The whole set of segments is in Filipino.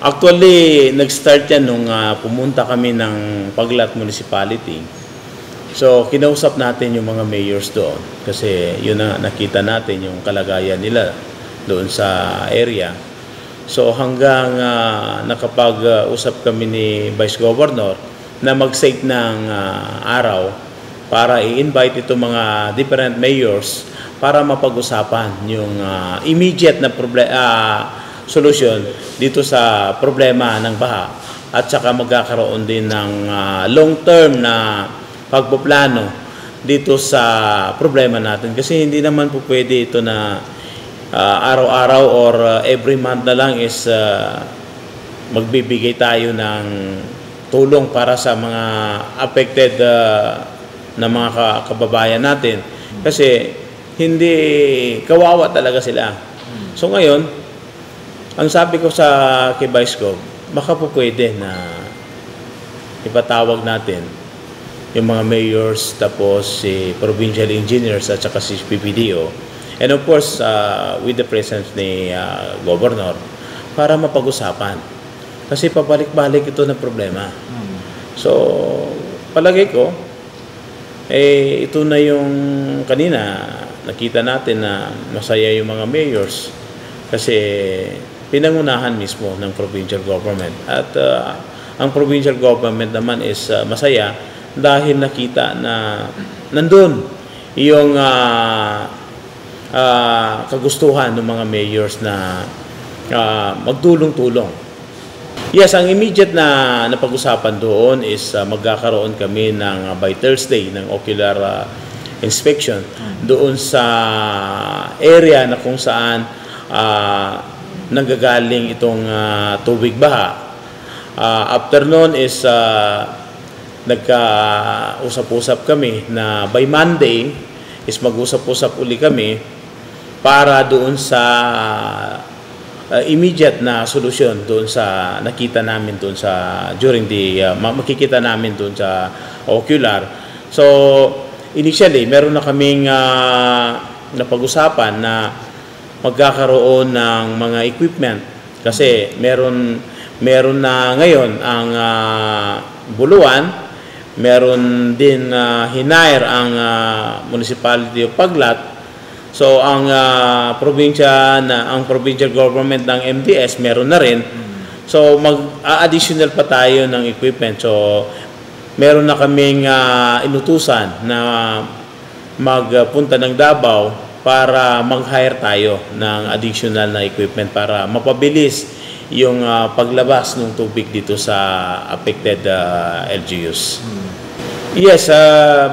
Actually, nag-start yan nung pumunta kami ng Paglat Municipality. So, kinausap natin yung mga mayors doon kasi yun na nakita natin yung kalagayan nila doon sa area. So, hanggang nakapag-usap kami ni Vice Governor na mag-set ng araw para i-invite itong mga different mayors para mapag-usapan yung immediate na solusyon dito sa problema ng baha at saka magkakaroon din ng long-term na pagpoplano dito sa problema natin kasi hindi naman po pwede ito na araw-araw or every month na lang is magbibigay tayo ng tulong para sa mga affected na mga kababayan natin kasi hindi kawawa talaga sila. So ngayon, ang sabi ko sa kay Vice Gov, baka po pwede na ipatawag natin yung mga mayors tapos si provincial engineers at saka si PPDO and of course with the presence ni Governor para mapag-usapan kasi pabalik-balik ito na problema. So palagay ko ito na yung kanina nakita natin na masaya yung mga mayors kasi pinangunahan mismo ng provincial government at ang provincial government naman is masaya dahil nakita na nandun yung kagustuhan ng mga mayors na magtulong-tulong. Yes, ang immediate na napag-usapan doon is magkakaroon kami ng by Thursday ng ocular inspection doon sa area na kung saan nanggagaling itong tubig baha. After noon is nagkausap-usap kami na by Monday is mag-usap-usap uli kami para doon sa immediate na solusyon doon sa nakita namin doon sa during the makikita namin doon sa ocular. So initially meron na kaming napag-usapan na magkakaroon ng mga equipment kasi meron na ngayon ang Buluan, meron din hinire ang Municipality of Paglat. So ang provincial government ng MDS meron na rin. So mag-additional pa tayo ng equipment. So meron na kaming inutusan na magpunta ng Davao para mag-hire tayo ng additional na equipment para mapabilis yung paglabas ng tubig dito sa affected LGUs. Yes,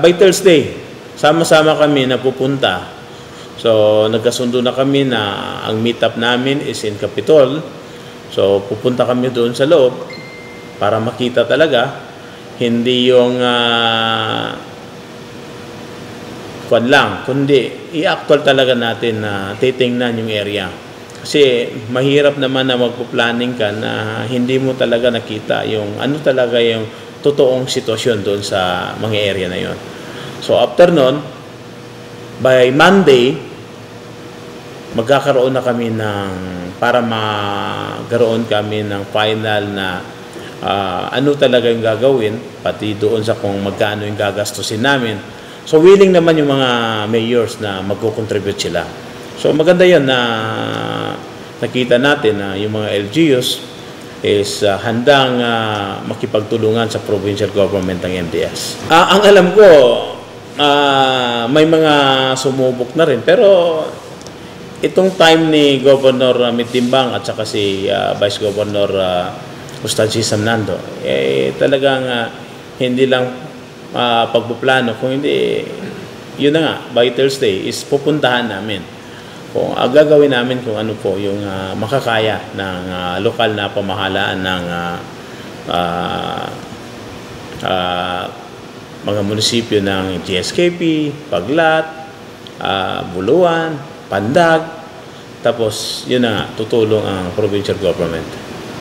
by Thursday, sama-sama kami na pupunta. So, nagkasundo na kami na ang meet-up namin is in Capitol. So, pupunta kami doon sa loob para makita talaga. Hindi yung lang, kundi i-actual talaga natin na titingnan yung area. Kasi mahirap naman na magpo-planning ka na hindi mo talaga nakita yung ano talaga yung totoong sitwasyon doon sa mga area na yon. So after nun, by Monday, magkakaroon na kami para magkaroon kami ng final na ano talaga yung gagawin, pati doon sa kung magkano yung gagastusin namin. So willing naman yung mga mayors na magko-contribute sila. So maganda yun na nakita natin na yung mga LGUs is handang makipagtulungan sa provincial government ng MDS. Ang alam ko, may mga sumubok na rin. Pero itong time ni Governor Mitimbang at saka si Vice Governor Ustad Sisam Nando, talagang hindi lang pagpuplano, kung hindi, yun na nga, by Thursday is pupuntahan namin. Kung gagawin namin kung ano po yung makakaya ng lokal na pamahalaan ng mga munisipyo ng GSKP, Paglat, Buluan, Pandag, tapos yun na nga, tutulong ang provincial government.